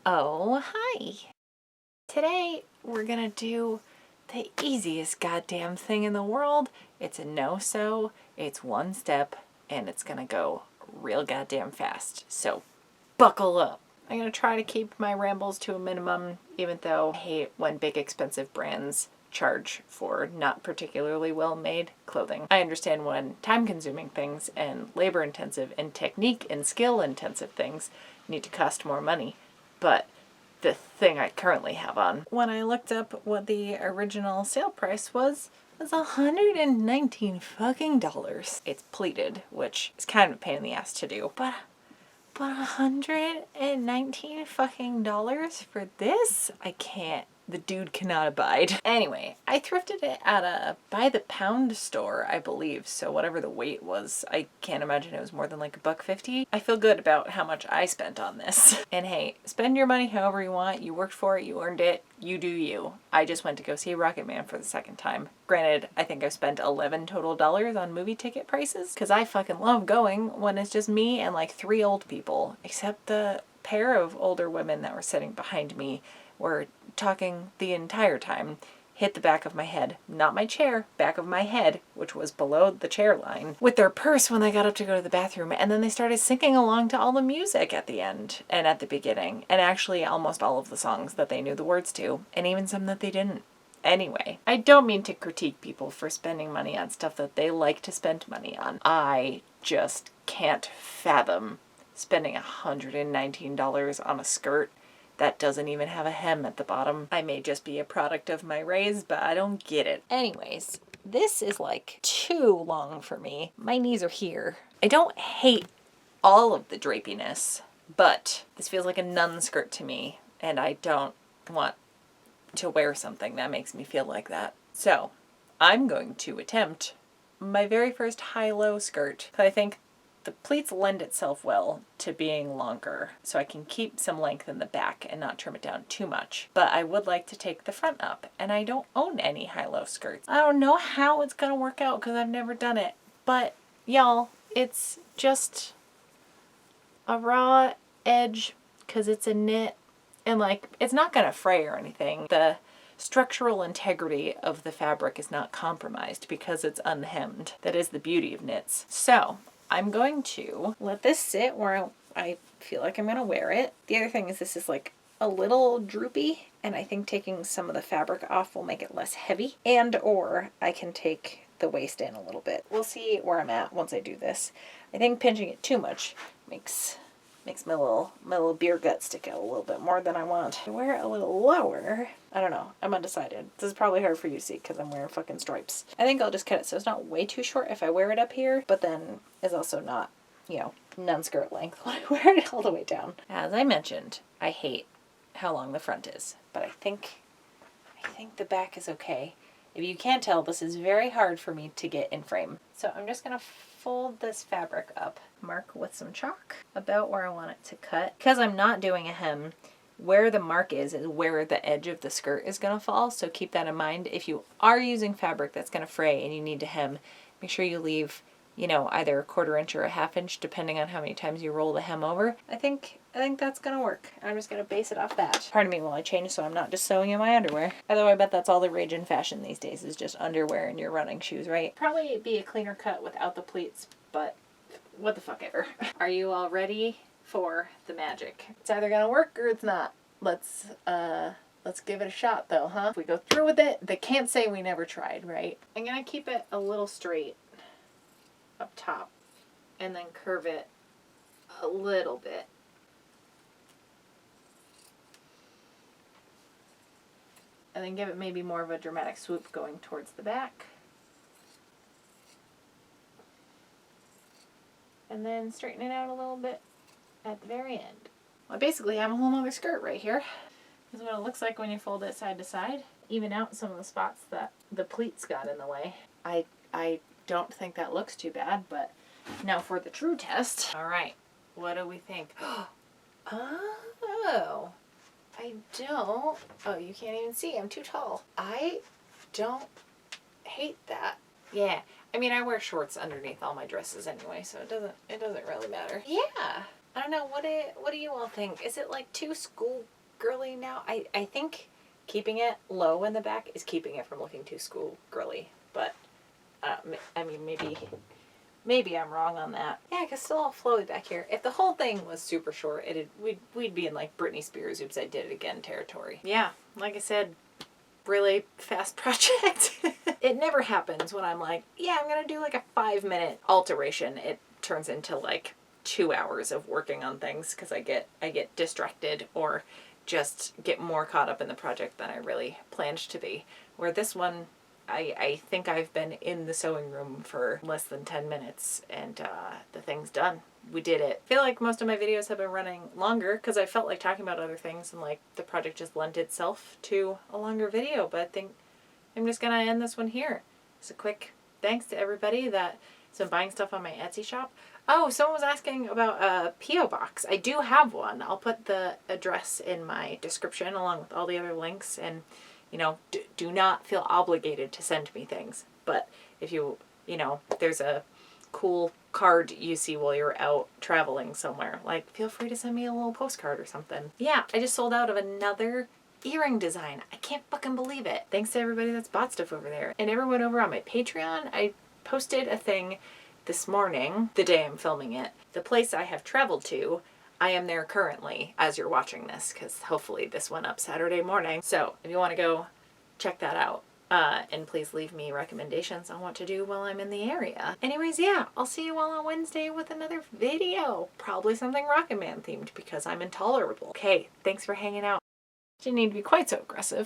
Oh, hi. Today we're gonna do the easiest goddamn thing in the world. It's a no-sew, it's one step, and it's gonna go real goddamn fast. So buckle up. I'm gonna try to keep my rambles to a minimum, even though I hate when big expensive brands charge for not particularly well-made clothing. I understand when time-consuming things and labor-intensive and technique and skill-intensive things need to cost more money, but the thing I currently have on, when I looked up what the original sale price was $119 fucking dollars. It's pleated, which is kind of a pain in the ass to do, but $119 fucking dollars for this? I can't. The dude cannot abide. Anyway, I thrifted it at a by the pound store, I believe. So whatever the weight was, I can't imagine it was more than like $1.50. I feel good about how much I spent on this. And hey, spend your money however you want. You worked for it, you earned it, you do you. I just went to go see Rocket Man for the second time. Granted, I think I've spent $11 total on movie ticket prices because I fucking love going when it's just me and like 3 old people, except the pair of older women that were sitting behind me were talking the entire time. Hit the back of my head, not my chair, back of my head, which was below the chair line, with their purse when they got up to go to the bathroom. And then they started singing along to all the music at the end and at the beginning, and actually almost all of the songs that they knew the words to, and even some that they didn't. Anyway, I don't mean to critique people for spending money on stuff that they like to spend money on. I just can't fathom spending $119 on a skirt that doesn't even have a hem at the bottom. I may just be a product of my raise, but I don't get it. Anyways, this is like too long for me. My knees are here. I don't hate all of the drapiness, but this feels like a nun skirt to me, and I don't want to wear something that makes me feel like that. So I'm going to attempt my very first high-low skirt. I think the pleats lend itself well to being longer, so I can keep some length in the back and not trim it down too much. But I would like to take the front up, and I don't own any high-low skirts. I don't know how it's gonna work out because I've never done it, but y'all, it's just a raw edge because it's a knit, and like, it's not gonna fray or anything. The structural integrity of the fabric is not compromised because it's unhemmed. That is the beauty of knits. So I'm going to let this sit where I feel like I'm going to wear it. The other thing is this is like a little droopy, and I think taking some of the fabric off will make it less heavy, and or I can take the waist in a little bit. We'll see where I'm at once I do this. I think pinching it too much makes my little beer gut stick out a little bit more than I want. I wear it a little lower. I don't know. I'm undecided. This is probably hard for you to see because I'm wearing fucking stripes. I think I'll just cut it so it's not way too short if I wear it up here, but then is also not, you know, nun skirt length when I wear it all the way down. As I mentioned, I hate how long the front is, but I think the back is okay. If you can't tell, this is very hard for me to get in frame. So I'm just gonna fold this fabric up, mark with some chalk about where I want it to cut. Because I'm not doing a hem, where the mark is where the edge of the skirt is gonna fall, so keep that in mind. If you are using fabric that's gonna fray and you need to hem, make sure you leave, you know, either a 1/4 inch or a 1/2 inch, depending on how many times you roll the hem over. I think that's gonna work. I'm just gonna base it off that. Pardon me while I change so I'm not just sewing in my underwear. Although I bet that's all the rage in fashion these days is just underwear in your running shoes, right? Probably be a cleaner cut without the pleats, but what the fuck ever. Are you all ready for the magic? It's either gonna work or it's not. Let's give it a shot though, huh? If we go through with it, they can't say we never tried, right? I'm gonna keep it a little straight up top and then curve it a little bit. And then give it maybe more of a dramatic swoop going towards the back. And then straighten it out a little bit at the very end. Well, I basically have a whole other skirt right here. This is what it looks like when you fold it side to side. Even out some of the spots that the pleats got in the way. I don't think that looks too bad, but now for the true test. All right, what do we think? Oh, I don't. Oh, you can't even see. I'm too tall. I don't hate that. Yeah. I mean, I wear shorts underneath all my dresses anyway, so it doesn't really matter. Yeah. I don't know, what do you all think? Is it like too school girly now? I think keeping it low in the back is keeping it from looking too school girly, but I mean, maybe I'm wrong on that. Yeah, I guess still all flowy back here. If the whole thing was super short, we'd be in like Britney Spears "Oops, I Did It Again" territory. Yeah, like I said, really fast project. It never happens when I'm like, yeah, I'm gonna do like a 5-minute alteration. It turns into like 2 hours of working on things because I get distracted or just get more caught up in the project than I really planned to be. Where this one, I think I've been in the sewing room for less than 10 minutes and the thing's done. We did it. I feel like most of my videos have been running longer because I felt like talking about other things and like the project just lent itself to a longer video, but I think I'm just gonna end this one here. Just a quick thanks to everybody that's been buying stuff on my Etsy shop. Oh, someone was asking about a P.O. box. I do have one. I'll put the address in my description along with all the other links, and you know, do not feel obligated to send me things. But if you know, there's a cool card you see while you're out traveling somewhere, like feel free to send me a little postcard or something. Yeah, I just sold out of another earring design. I can't fucking believe it. Thanks to everybody that's bought stuff over there. And everyone over on my Patreon, I posted a thing this morning, the day I'm filming it. The place I have traveled to, I am there currently as you're watching this, because hopefully this went up Saturday morning. So if you want to go check that out, and please leave me recommendations on what to do while I'm in the area. Anyways, yeah, I'll see you all on Wednesday with another video. Probably something Rocket Man themed because I'm intolerable. Okay, thanks for hanging out. Didn't need to be quite so aggressive.